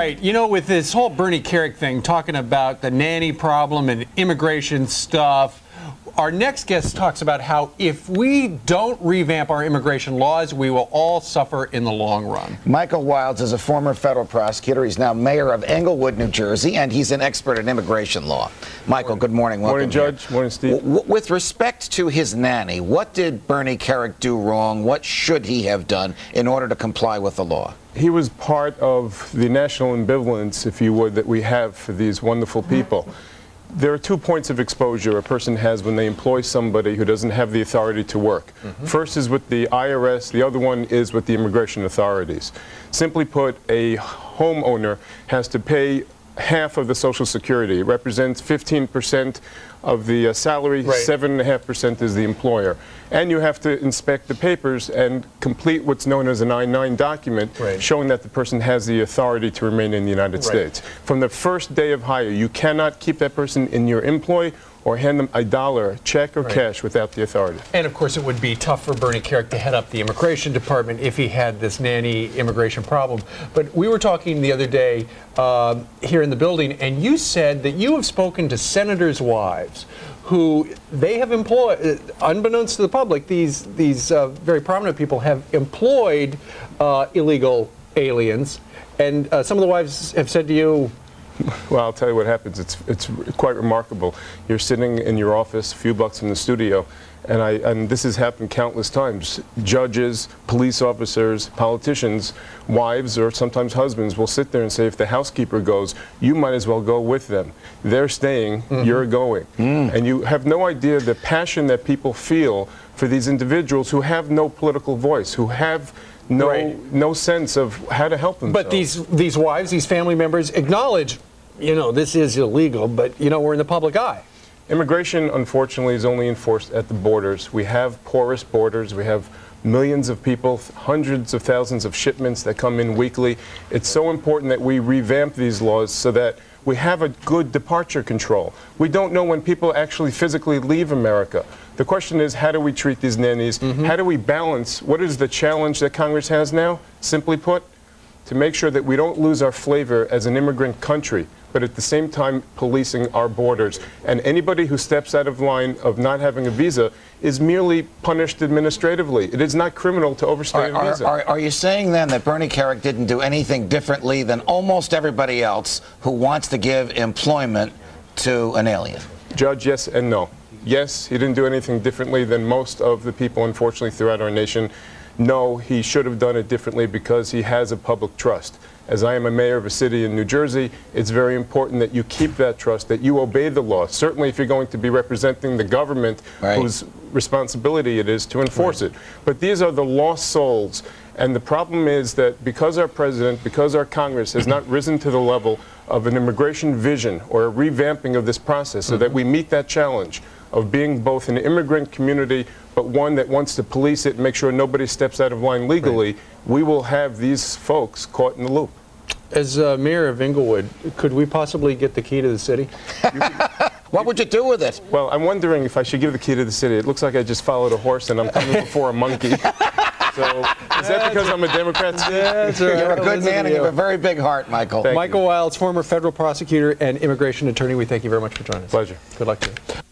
right, you know, with this whole Bernie Kerik thing, talking about the nanny problem and immigration stuff, our next guest talks about how if we don't revamp our immigration laws, we will all suffer in the long run. Michael Wildes is a former federal prosecutor. He's now mayor of Englewood, New Jersey, and he's an expert in immigration law. Michael, good morning. Welcome. Morning, Judge. Here. Morning, Steve. With respect to his nanny, what did Bernie Kerik do wrong? What should he have done in order to comply with the law? He was part of the national ambivalence, if you would, that we have for these wonderful people. There are 2 points of exposure a person has when they employ somebody who doesn't have the authority to work. First is with the IRS, the other one is with the immigration authorities. Simply put, a homeowner has to pay half of the Social Security. It represents 15% of the salary, 7.5% is the employer. And you have to inspect the papers and complete what's known as an I-9 document showing that the person has the authority to remain in the United States. From the first day of hire, you cannot keep that person in your employ or hand them a dollar, check or cash, without the authority. And of course it would be tough for Bernie Kerik to head up the immigration department if he had this nanny immigration problem. But we were talking the other day here in the building, and you said that you have spoken to senators' wives who they have employed, unbeknownst to the public, these very prominent people have employed illegal aliens, and some of the wives have said to you, well, I'll tell you what happens. It's quite remarkable. You're sitting in your office a few blocks from the studio, and this has happened countless times. Judges, police officers, politicians, wives, or sometimes husbands will sit there and say, if the housekeeper goes, you might as well go with them. They're staying, you're going. And you have no idea the passion that people feel for these individuals who have no political voice, who have no sense of how to help themselves. But these wives, these family members acknowledge, you know, this is illegal, but, you know, we're in the public eye. Immigration, unfortunately, is only enforced at the borders. We have porous borders. We have millions of people, hundreds of thousands of shipments that come in weekly. It's so important that we revamp these laws so that we have a good departure control. We don't know when people actually physically leave America. The question is, how do we treat these nannies? How do we balance? What is the challenge that Congress has now? Simply put, to make sure that we don't lose our flavor as an immigrant country, but at the same time policing our borders. And anybody who steps out of line of not having a visa is merely punished administratively. It is not criminal to overstay a visa. Are you saying then that Bernie Kerik didn't do anything differently than almost everybody else who wants to give employment to an alien? Judge, yes and no. Yes, he didn't do anything differently than most of the people, unfortunately, throughout our nation. No, he should have done it differently because he has a public trust. As I am a mayor of a city in New Jersey, it's very important that you keep that trust, that you obey the law. Certainly if you're going to be representing the government whose responsibility it is to enforce it. But these are the lost souls. And the problem is that because our president, because our Congress has not risen to the level of an immigration vision or a revamping of this process so that we meet that challenge of being both an immigrant community but one that wants to police it and make sure nobody steps out of line legally, we will have these folks caught in the loop. As mayor of Englewood, could we possibly get the key to the city? What would you do with it? Well, I'm wondering if I should give the key to the city. It looks like I just followed a horse and I'm coming before a monkey. So, is that because I'm a Democrat? You're a good man and you have a very big heart, Michael. Michael Wildes, former federal prosecutor and immigration attorney, we thank you very much for joining us. Pleasure. Good luck to you.